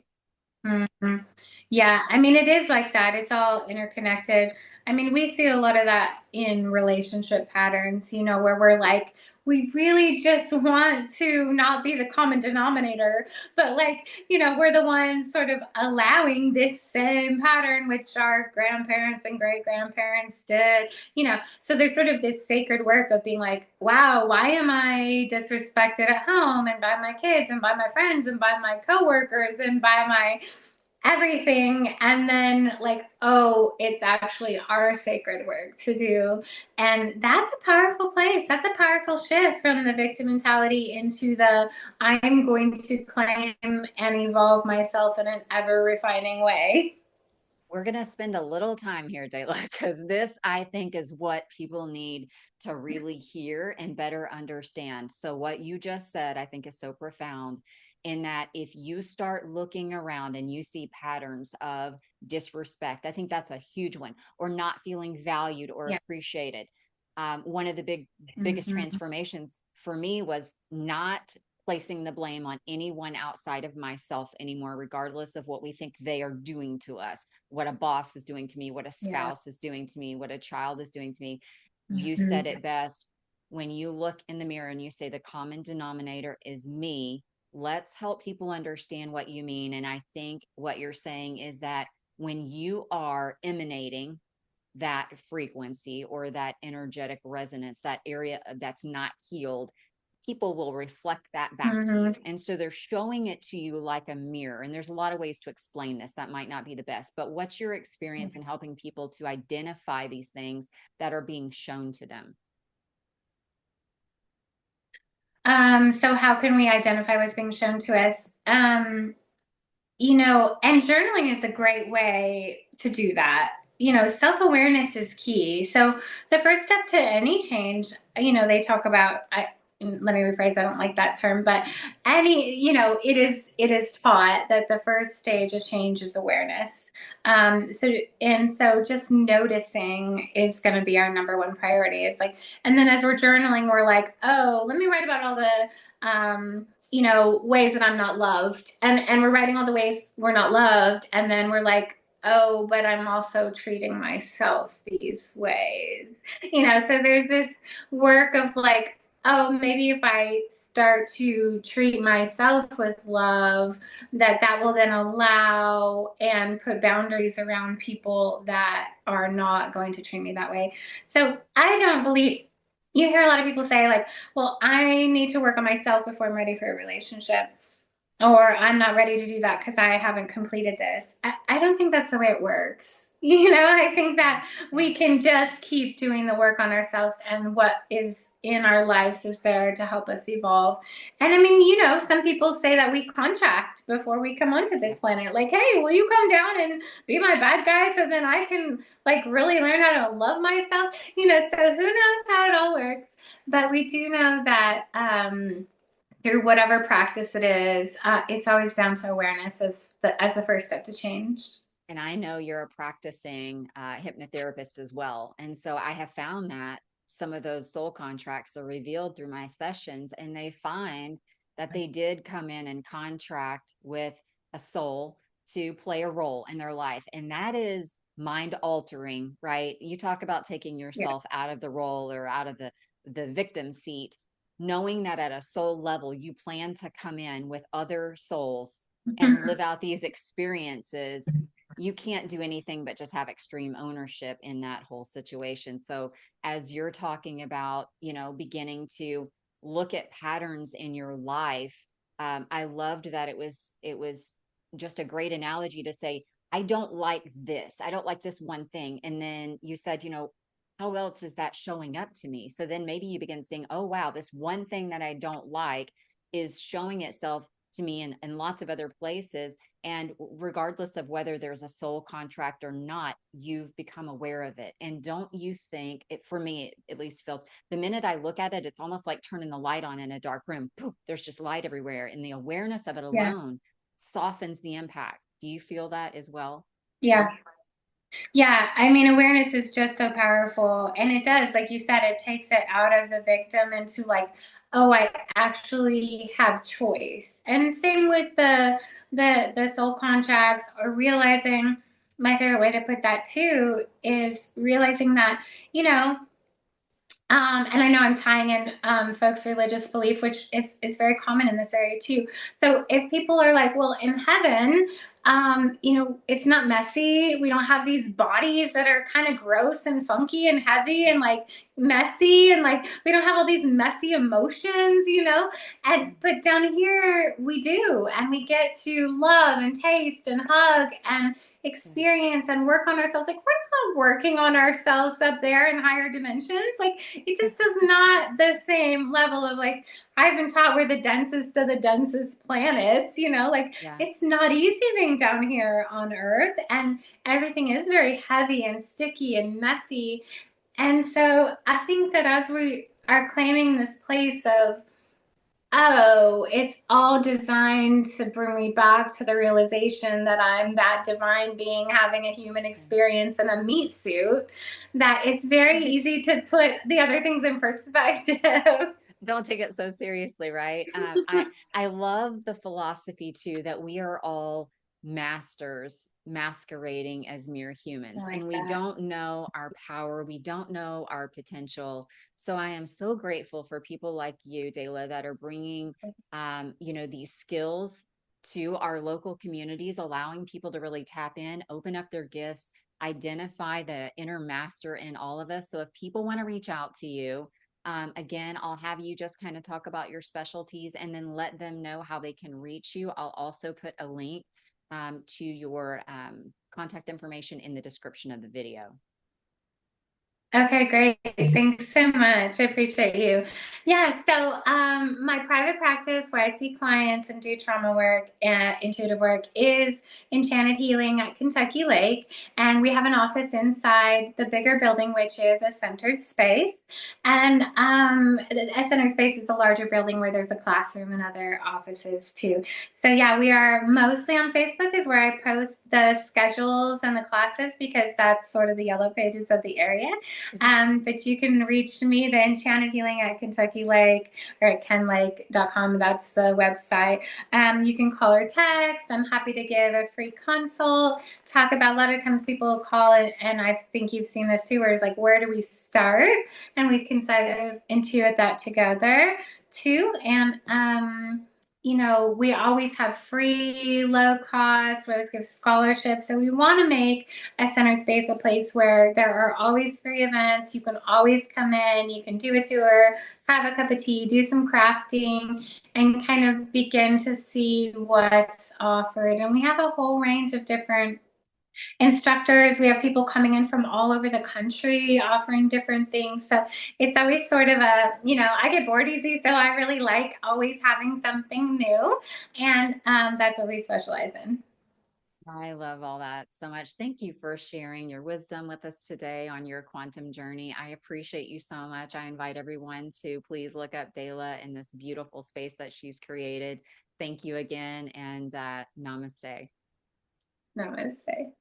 Mhm. Yeah, I mean, it is like that. It's all interconnected. I mean, we see a lot of that in relationship patterns, where we're like, we really just want to not be the common denominator, but like, we're the ones sort of allowing this same pattern, which our grandparents and great grandparents did, So there's sort of this sacred work of being like, wow, why am I disrespected at home and by my kids and by my friends and by my coworkers and by my everything, and then like, oh, it's actually our sacred work to do. And that's a powerful place. That's a powerful shift from the victim mentality into the I'm going to claim and evolve myself in an ever refining way. We're going to spend a little time here, Dela, because this, I think, is what people need to really hear and better understand. So, what you just said, I think, is so profound in that if you start looking around and you see patterns of disrespect, I think that's a huge one, or not feeling valued or Yeah. appreciated. One of the biggest Mm-hmm. transformations for me was not placing the blame on anyone outside of myself anymore, regardless of what we think they are doing to us, what a boss is doing to me, what a Yeah. spouse is doing to me, what a child is doing to me. You said Mm-hmm. it best. When you look in the mirror and you say the common denominator is me, let's help people understand what you mean. And I think what you're saying is that when you are emanating that frequency or that energetic resonance, that area that's not healed, people will reflect that back to you. Mm-hmm. And so they're showing it to you like a mirror. And there's a lot of ways to explain this. That might not be the best, but what's your experience in helping people to identify these things that are being shown to them? So how can we identify what's being shown to us? And journaling is a great way to do that. Self-awareness is key. So the first step to any change, they talk about, let me rephrase, I don't like that term, but it is taught that the first stage of change is awareness. So just noticing is going to be our number one priority. It's like, and then as we're journaling, we're like, oh, let me write about all the, ways that I'm not loved. And we're writing all the ways we're not loved. And then we're like, oh, but I'm also treating myself these ways. So there's this work of like, oh, maybe if I start to treat myself with love, that will then allow and put boundaries around people that are not going to treat me that way. So I don't believe, you hear a lot of people say like, well, I need to work on myself before I'm ready for a relationship. Or I'm not ready to do that because I haven't completed this. I don't think that's the way it works. I think Yeah. that Yeah. we can just keep doing the work on ourselves, and what is in our lives is there to help us evolve. And I mean, some people say that we contract before we come onto Yeah. this planet. Like, hey, will you come down and be my bad guy so then I can like really learn how to love myself? So who knows how it all works. But we do know that through whatever practice it is, it's always down to awareness as the first step to change. And I know you're a practicing hypnotherapist as well. And so I have found that some of those soul contracts are revealed through my sessions, and they find that they did come in and contract with a soul to play a role in their life. And that is mind altering, right? You talk about taking Yeah. yourself out of the role or out of the victim seat, knowing that at a soul level, you plan to come in with other souls and live out these experiences. You can't do anything but just have extreme ownership in that whole situation. So as you're talking about, beginning to look at patterns in your life, I loved that it was just a great analogy to say, I don't like this. I don't like this one thing. And then you said, how else is that showing up to me? So then maybe you begin saying, oh, wow, this one thing that I don't like is showing itself to me in lots of other places. And regardless of whether there's a soul contract or not, you've become aware of it. And don't you think it, for me, it at least feels the minute I look at it, it's almost like turning the light on in a dark room. Poof, there's just light everywhere. And the awareness of it Yeah. alone softens the impact. Do you feel that as well? Yeah. Yeah. I mean, awareness is just so powerful. And it does, like you said, it takes it out of the victim into like, oh, I actually have choice. And same with the soul contracts, or realizing, my favorite way to put that too is realizing that, you know, and I know I'm tying in folks' religious belief, which is very common in this area too. So if people are like, well, in heaven, you know, it's not messy. We don't have these bodies that are kind of gross and funky and heavy and like messy, and like we don't have all these messy emotions, you know. And but down here we do, and we get to love and taste and hug and experience and work on ourselves. Like we're not working on ourselves up there in higher dimensions. Like it just is not the same level of like, I've been taught we're the densest of the densest planets, you know, like Yeah. it's not easy being down here on Earth, and everything is very heavy and sticky and messy. And so I think that as we are claiming this place of, oh, it's all designed to bring me back to the realization that I'm that divine being having a human experience in a meat suit, that it's very Right. easy to put the other things in perspective. Don't take it so seriously, right? I love the philosophy too that we are all masters masquerading as mere I humans, like and we that. don't know our power, we don't know our potential. So I am so grateful for people like you, Dela, that are bringing, these skills to our local communities, allowing people to really tap in, open up their gifts, identify the inner master in all of us. So if people want to reach out to you, again, I'll have you just kind of talk about your specialties and then let them know how they can reach you. I'll also put a link to your contact information in the description of the video. Okay, great. Thanks so much. I appreciate you. Yeah, so my private practice where I see clients and do trauma work, intuitive work, is Enchanted Healing at Kentucky Lake. And we have an office inside the bigger building, which is a centered space. And a centered space is the larger building where there's a classroom and other offices too. So yeah, we are mostly on Facebook is where I post the schedules and the classes, because that's sort of the yellow pages of the area. But you can reach me, the Enchanted Healing at Kentucky Lake, or at kenlake.com. That's the website. You can call or text. I'm happy to give a free consult, talk about, a lot of times people call and I think you've seen this too, where it's like, where do we start? And we can sort of intuit that together too. And, you know, we always have free, low cost, we always give scholarships. So we want to make a center space a place where there are always free events. You can always come in, you can do a tour, have a cup of tea, do some crafting, and kind of begin to see what's offered. And we have a whole range of different instructors. We have people coming in from all over the country offering different things. So it's always sort of a, you know, I get bored easy. So I really like always having something new. And that's what we specialize in. I love all that so much. Thank you for sharing your wisdom with us today on your quantum journey. I appreciate you so much. I invite everyone to please look up Dela in this beautiful space that she's created. Thank you again, and namaste. Namaste.